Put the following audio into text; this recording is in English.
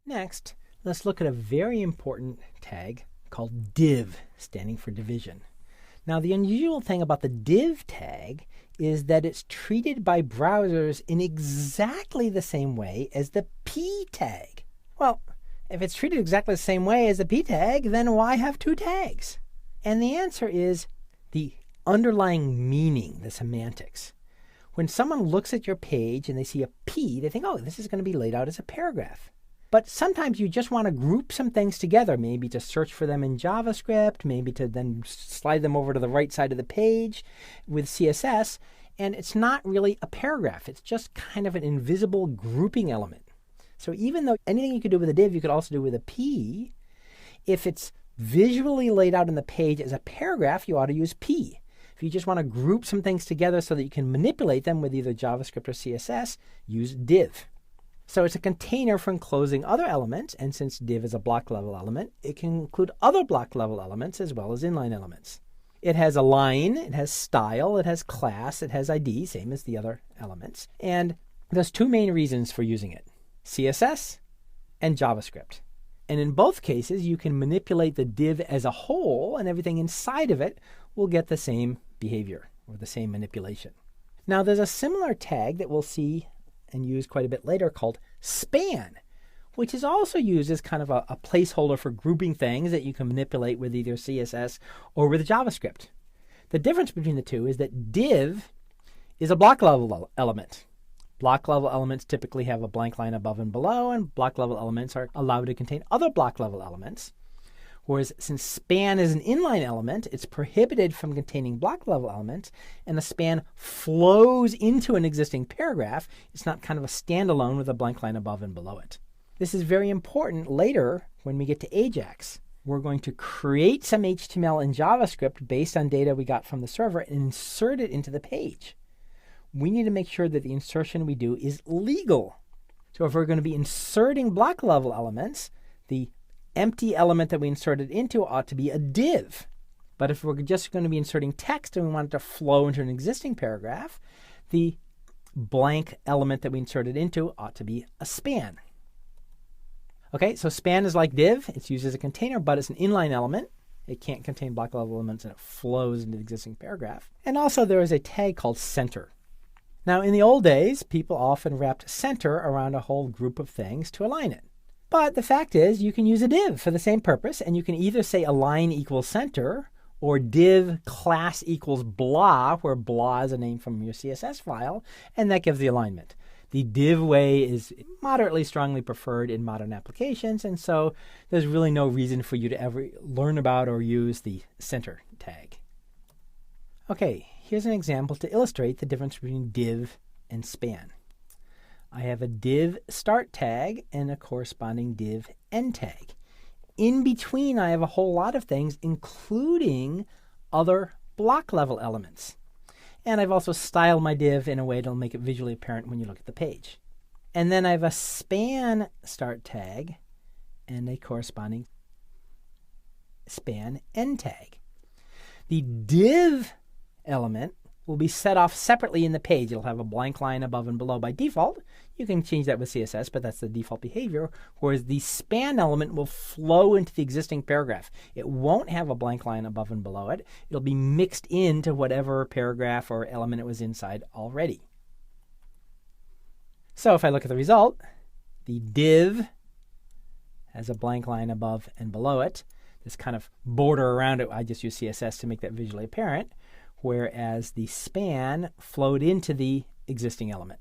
Next, let's look at a very important tag called div, standing for division. Now, the unusual thing about the div tag is that it's treated by browsers in exactly the same way as the p tag. Well, if it's treated exactly the same way as the p tag, then why have two tags? And the answer is the underlying meaning, the semantics. When someone looks at your page and they see a p, they think, oh, this is going to be laid out as a paragraph. But sometimes you just want to group some things together, maybe to search for them in JavaScript, maybe to then slide them over to the right side of the page with CSS. And it's not really a paragraph. It's just kind of an invisible grouping element. So even though anything you could do with a div, you could also do with a p, if it's visually laid out in the page as a paragraph, you ought to use p. If you just want to group some things together so that you can manipulate them with either JavaScript or CSS, use div. So it's a container for enclosing other elements, and since div is a block level element, it can include other block level elements as well as inline elements. It has a line, it has style, it has class, it has ID, same as the other elements. And there's two main reasons for using it: CSS and JavaScript. And in both cases, you can manipulate the div as a whole, and everything inside of it will get the same behavior or the same manipulation. Now, there's a similar tag that we'll see and use quite a bit later called span, which is also used as kind of a placeholder for grouping things that you can manipulate with either CSS or with JavaScript. The difference between the two is that div is a block level element. Block level elements typically have a blank line above and below, and block level elements are allowed to contain other block level elements. Whereas since span is an inline element, it's prohibited from containing block level elements, and the span flows into an existing paragraph. It's not kind of a standalone with a blank line above and below it. This is very important later when we get to Ajax. We're going to create some HTML and JavaScript based on data we got from the server and insert it into the page. We need to make sure that the insertion we do is legal. So if we're going to be inserting block level elements, the empty element that we inserted into ought to be a div. But if we're just going to be inserting text and we want it to flow into an existing paragraph, the blank element that we inserted into ought to be a span. Okay, so span is like div. It's used as a container, but it's an inline element. It can't contain block level elements, and it flows into the existing paragraph. And also there is a tag called center. Now, in the old days, people often wrapped center around a whole group of things to align it. But the fact is, you can use a div for the same purpose, and you can either say align equals center, or div class equals blah, where blah is a name from your CSS file, and that gives the alignment. The div way is moderately strongly preferred in modern applications, and so there's really no reason for you to ever learn about or use the center tag. Okay, here's an example to illustrate the difference between div and span. I have a div start tag and a corresponding div end tag. In between, I have a whole lot of things, including other block level elements. And I've also styled my div in a way that'll make it visually apparent when you look at the page. And then I have a span start tag and a corresponding span end tag. The div element will be set off separately in the page. It'll have a blank line above and below by default. You can change that with CSS, but that's the default behavior. Whereas the span element will flow into the existing paragraph. It won't have a blank line above and below it. It'll be mixed into whatever paragraph or element it was inside already. So if I look at the result, the div has a blank line above and below it. This kind of border around it, I just use CSS to make that visually apparent. Whereas the span flowed into the existing element.